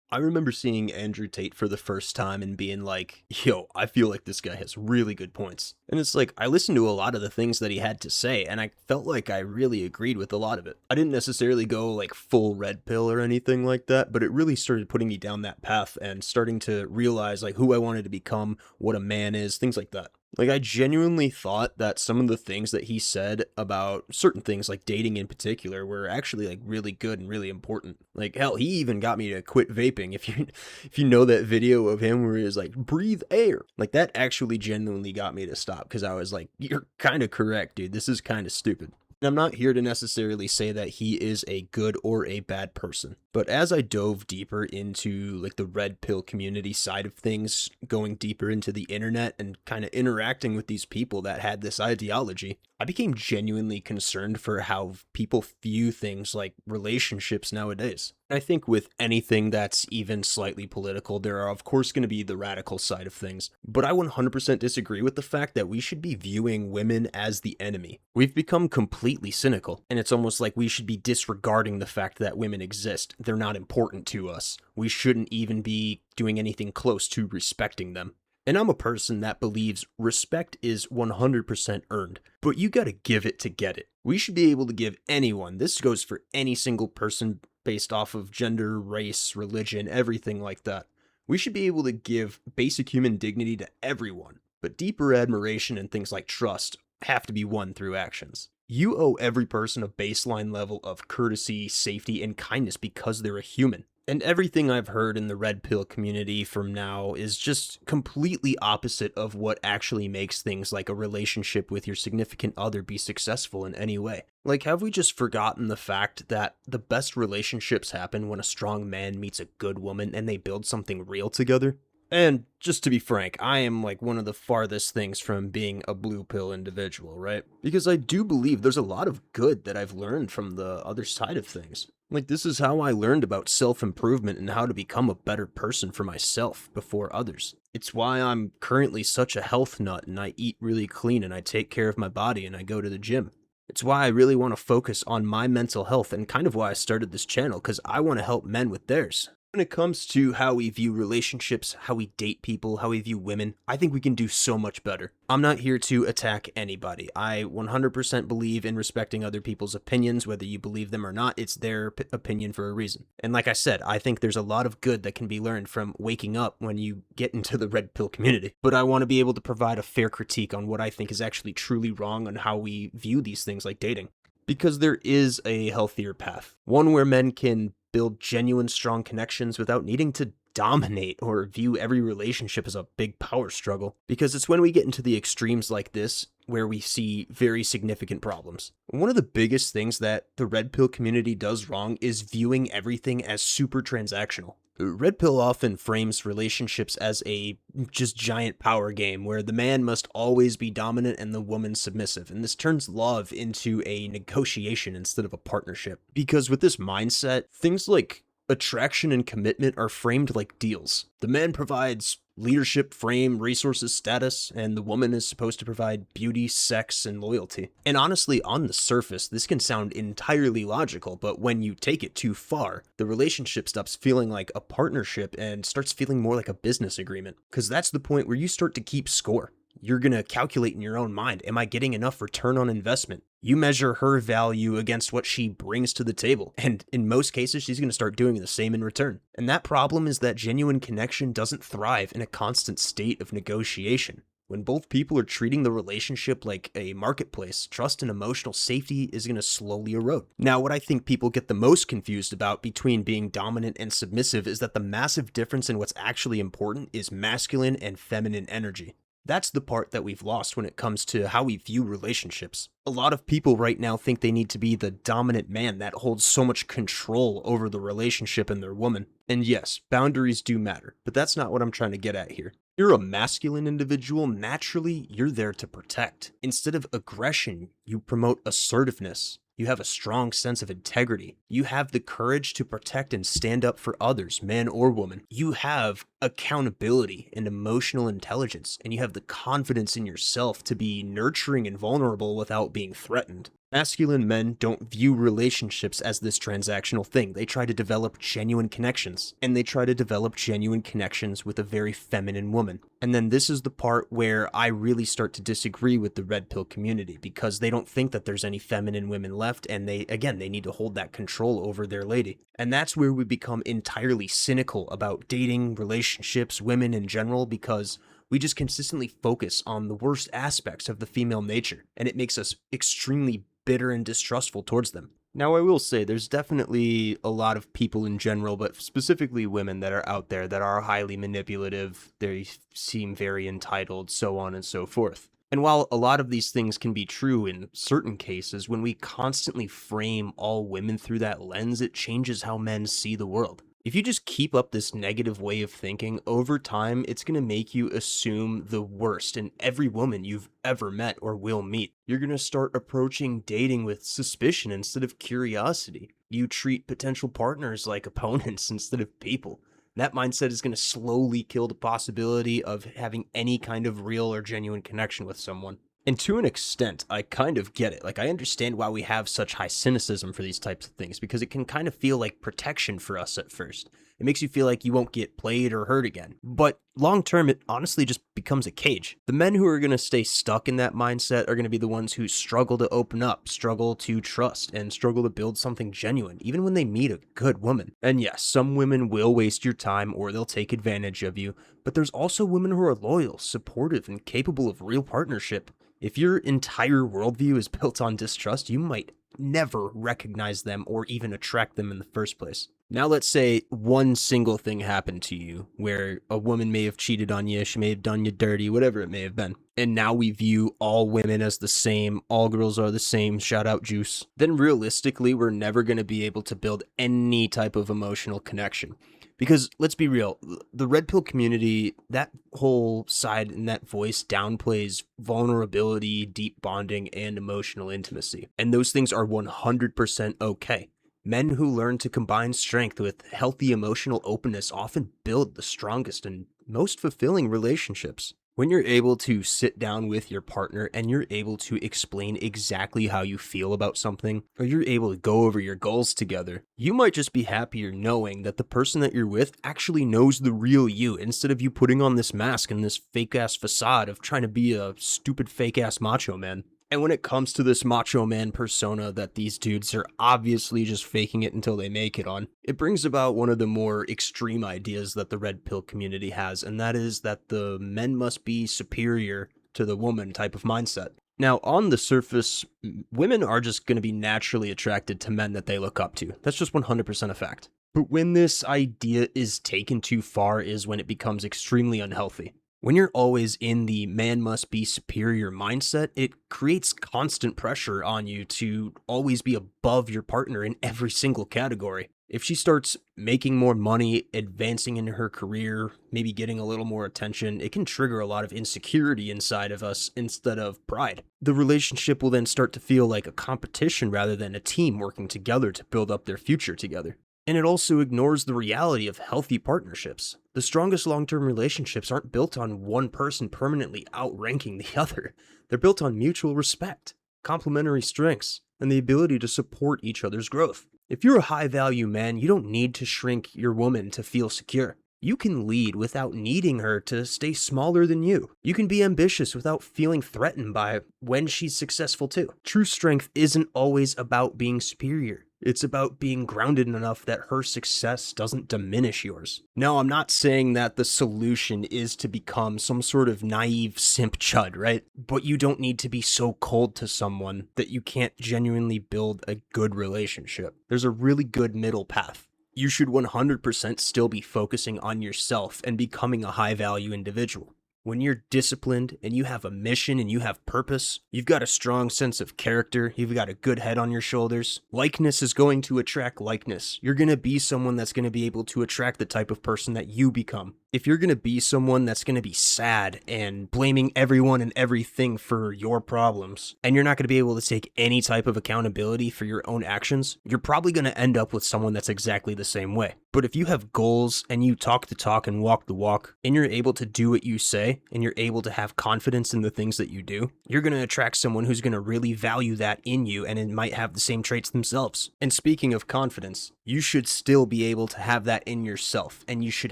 I remember seeing Andrew Tate for the first time and being like, yo, I feel like this guy has really good points. And it's like, I listened to a lot of the things that he had to say, and I felt like I really agreed with a lot of it. I didn't necessarily go like full red pill or anything like that, but it really started putting me down that path and starting to realize like who I wanted to become, what a man is, things like that. Like, I genuinely thought that some of the things that he said about certain things, like dating in particular, were actually like really good and really important. Like, hell, he even got me to quit vaping. If you know that video of him where he was like, breathe air, like that actually genuinely got me to stop because I was like, you're kind of correct, dude. This is kind of stupid. And I'm not here to necessarily say that he is a good or a bad person, but as I dove deeper into like the red pill community side of things, going deeper into the internet and kind of interacting with these people that had this ideology, I became genuinely concerned for how people view things like relationships nowadays. I think with anything that's even slightly political, there are of course going to be the radical side of things, but I 100% disagree with the fact that we should be viewing women as the enemy. We've become completely cynical, and it's almost like we should be disregarding the fact that women exist. They're not important to us. We shouldn't even be doing anything close to respecting them. And I'm a person that believes respect is 100% earned, but you gotta give it to get it. We should be able to give anyone, this goes for any single person based off of gender, race, religion, everything like that. We should be able to give basic human dignity to everyone, but deeper admiration and things like trust have to be won through actions. You owe every person a baseline level of courtesy, safety, and kindness because they're a human. And everything I've heard in the red pill community from now is just completely opposite of what actually makes things like a relationship with your significant other be successful in any way. Like, have we just forgotten the fact that the best relationships happen when a strong man meets a good woman and they build something real together? And just to be frank, I am like one of the farthest things from being a blue pill individual, right? Because I do believe there's a lot of good that I've learned from the other side of things. Like, this is how I learned about self-improvement and how to become a better person for myself before others. It's why I'm currently such a health nut and I eat really clean and I take care of my body and I go to the gym. It's why I really want to focus on my mental health and kind of why I started this channel, because I want to help men with theirs. When it comes to how we view relationships, how we date people, how we view women, I think we can do so much better. I'm not here to attack anybody. I 100% believe in respecting other people's opinions, whether you believe them or not. It's their opinion for a reason. And like I said, I think there's a lot of good that can be learned from waking up when you get into the red pill community. But I want to be able to provide a fair critique on what I think is actually truly wrong on how we view these things like dating. Because there is a healthier path, one where men can build genuine strong connections without needing to dominate or view every relationship as a big power struggle. Because it's when we get into the extremes like this where we see very significant problems. One of the biggest things that the red pill community does wrong is viewing everything as super transactional. Red pill often frames relationships as a just giant power game where the man must always be dominant and the woman submissive, and this turns love into a negotiation instead of a partnership. Because with this mindset, things like attraction and commitment are framed like deals. The man provides leadership, fame, resources, status, and the woman is supposed to provide beauty, sex, and loyalty. And honestly, on the surface, this can sound entirely logical, but when you take it too far, the relationship stops feeling like a partnership and starts feeling more like a business agreement. Because that's the point where you start to keep score. You're going to calculate in your own mind, am I getting enough return on investment? You measure her value against what she brings to the table, and in most cases, she's going to start doing the same in return. And that problem is that genuine connection doesn't thrive in a constant state of negotiation. When both people are treating the relationship like a marketplace, trust and emotional safety is going to slowly erode. Now, what I think people get the most confused about between being dominant and submissive is that the massive difference in what's actually important is masculine and feminine energy. That's the part that we've lost when it comes to how we view relationships. A lot of people right now think they need to be the dominant man that holds so much control over the relationship and their woman. And yes, boundaries do matter, but that's not what I'm trying to get at here. You're a masculine individual, naturally, you're there to protect. Instead of aggression, you promote assertiveness. You have a strong sense of integrity. You have the courage to protect and stand up for others, man or woman. You have accountability and emotional intelligence, and you have the confidence in yourself to be nurturing and vulnerable without being threatened. Masculine men don't view relationships as this transactional thing. They try to develop genuine connections, and they try to develop genuine connections with a very feminine woman. And then this is the part where I really start to disagree with the red pill community, because they don't think that there's any feminine women left, and they need to hold that control over their lady. And that's where we become entirely cynical about dating, relationships, women in general, because we just consistently focus on the worst aspects of the female nature, and it makes us extremely bitter and distrustful towards them. Now, I will say there's definitely a lot of people in general, but specifically women that are out there that are highly manipulative, they seem very entitled, so on and so forth. And while a lot of these things can be true in certain cases, when we constantly frame all women through that lens, it changes how men see the world. If you just keep up this negative way of thinking, over time, it's going to make you assume the worst in every woman you've ever met or will meet. You're going to start approaching dating with suspicion instead of curiosity. You treat potential partners like opponents instead of people. That mindset is going to slowly kill the possibility of having any kind of real or genuine connection with someone. And to an extent, I kind of get it. Like, I understand why we have such high cynicism for these types of things, because it can kind of feel like protection for us at first. It makes you feel like you won't get played or hurt again. But long term, it honestly just becomes a cage. The men who are going to stay stuck in that mindset are going to be the ones who struggle to open up, struggle to trust, and struggle to build something genuine, even when they meet a good woman. And yes, some women will waste your time or they'll take advantage of you, but there's also women who are loyal, supportive, and capable of real partnership. If your entire worldview is built on distrust, you might never recognize them or even attract them in the first place. Now let's say one single thing happened to you where a woman may have cheated on you, she may have done you dirty, whatever it may have been. And now we view all women as the same, all girls are the same, shout out Juice. Then realistically, we're never going to be able to build any type of emotional connection. Because let's be real, the red pill community, that whole side and that voice downplays vulnerability, deep bonding, and emotional intimacy. And those things are 100% okay. Men who learn to combine strength with healthy emotional openness often build the strongest and most fulfilling relationships. When you're able to sit down with your partner and you're able to explain exactly how you feel about something, or you're able to go over your goals together, you might just be happier knowing that the person that you're with actually knows the real you, instead of you putting on this mask and this fake-ass facade of trying to be a stupid fake-ass macho man. And when it comes to this macho man persona that these dudes are obviously just faking it until they make it on, it brings about one of the more extreme ideas that the red pill community has, and that is that the men must be superior to the woman type of mindset. Now, on the surface, women are just going to be naturally attracted to men that they look up to. That's just 100% a fact. But when this idea is taken too far is when it becomes extremely unhealthy. When you're always in the man must be superior mindset, it creates constant pressure on you to always be above your partner in every single category. If she starts making more money, advancing in her career, maybe getting a little more attention, it can trigger a lot of insecurity inside of us instead of pride. The relationship will then start to feel like a competition rather than a team working together to build up their future together. And it also ignores the reality of healthy partnerships. The strongest long-term relationships aren't built on one person permanently outranking the other. They're built on mutual respect, complementary strengths, and the ability to support each other's growth. If you're a high-value man, you don't need to shrink your woman to feel secure. You can lead without needing her to stay smaller than you. You can be ambitious without feeling threatened by when she's successful too. True strength isn't always about being superior. It's about being grounded enough that her success doesn't diminish yours. Now, I'm not saying that the solution is to become some sort of naive simp chud, right? But you don't need to be so cold to someone that you can't genuinely build a good relationship. There's a really good middle path. You should 100% still be focusing on yourself and becoming a high-value individual. When you're disciplined and you have a mission and you have purpose, you've got a strong sense of character, you've got a good head on your shoulders, likeness is going to attract likeness. You're going to be someone that's going to be able to attract the type of person that you become. If you're going to be someone that's going to be sad and blaming everyone and everything for your problems, and you're not going to be able to take any type of accountability for your own actions, you're probably going to end up with someone that's exactly the same way. But if you have goals and you talk the talk and walk the walk, and you're able to do what you say, and you're able to have confidence in the things that you do, you're going to attract someone who's going to really value that in you, and it might have the same traits themselves. And speaking of confidence, you should still be able to have that in yourself, and you should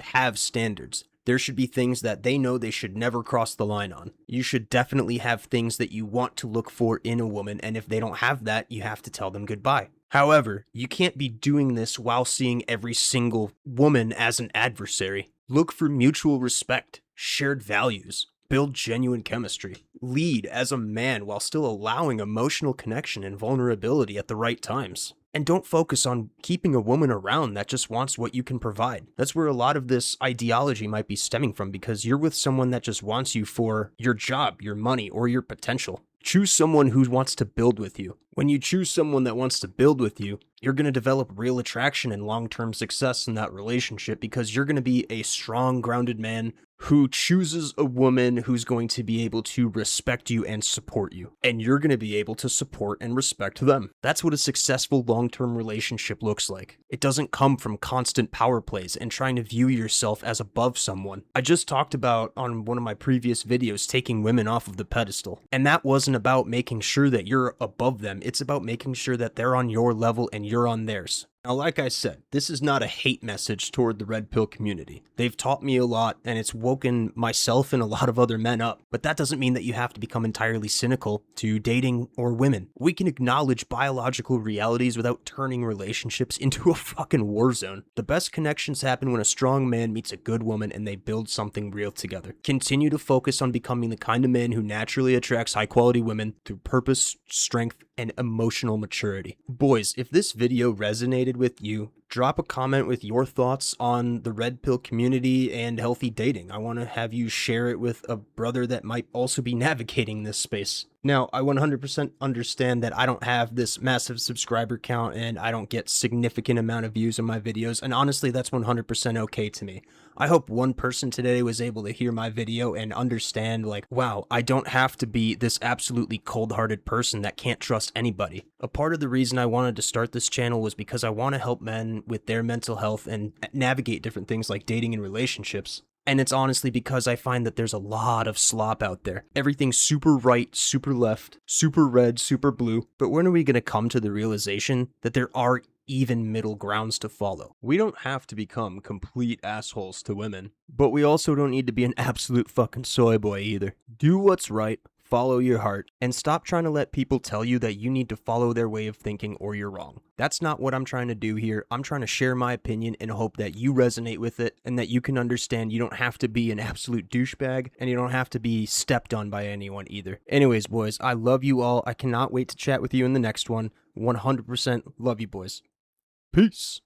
have standards. There should be things that they know they should never cross the line on. You should definitely have things that you want to look for in a woman, and if they don't have that, you have to tell them goodbye. However, you can't be doing this while seeing every single woman as an adversary. Look for mutual respect, shared values, build genuine chemistry, lead as a man while still allowing emotional connection and vulnerability at the right times. And don't focus on keeping a woman around that just wants what you can provide. That's where a lot of this ideology might be stemming from, because you're with someone that just wants you for your job, your money, or your potential. Choose someone who wants to build with you. When you choose someone that wants to build with you, you're going to develop real attraction and long-term success in that relationship, because you're going to be a strong, grounded man who chooses a woman who's going to be able to respect you and support you. And you're going to be able to support and respect them. That's what a successful long-term relationship looks like. It doesn't come from constant power plays and trying to view yourself as above someone. I just talked about on one of my previous videos taking women off of the pedestal. And that wasn't about making sure that you're above them. It's about making sure that they're on your level and you're on theirs. Now, like I said, this is not a hate message toward the red pill community. They've taught me a lot, and it's woken myself and a lot of other men up. But that doesn't mean that you have to become entirely cynical to dating or women. We can acknowledge biological realities without turning relationships into a fucking war zone. The best connections happen when a strong man meets a good woman and they build something real together. Continue to focus on becoming the kind of man who naturally attracts high-quality women through purpose, strength, and emotional maturity. Boys, if this video resonated with you, drop a comment with your thoughts on the red pill community and healthy dating. I want to have you share it with a brother that might also be navigating this space. Now, I 100% understand that I don't have this massive subscriber count and I don't get significant amount of views on my videos, and honestly, that's 100% okay to me. I hope one person today was able to hear my video and understand, like, wow, I don't have to be this absolutely cold-hearted person that can't trust anybody. A part of the reason I wanted to start this channel was because I want to help men with their mental health and navigate different things like dating and relationships. And it's honestly because I find that there's a lot of slop out there. Everything's super right, super left, super red, super blue. But when are we going to come to the realization that there are even middle grounds to follow? We don't have to become complete assholes to women, but we also don't need to be an absolute fucking soy boy either. Do what's right, follow your heart, and stop trying to let people tell you that you need to follow their way of thinking or you're wrong. That's not what I'm trying to do here. I'm trying to share my opinion and hope that you resonate with it and that you can understand you don't have to be an absolute douchebag and you don't have to be stepped on by anyone either. Anyways, boys, I love you all. I cannot wait to chat with you in the next one. 100% love you, boys. Peace.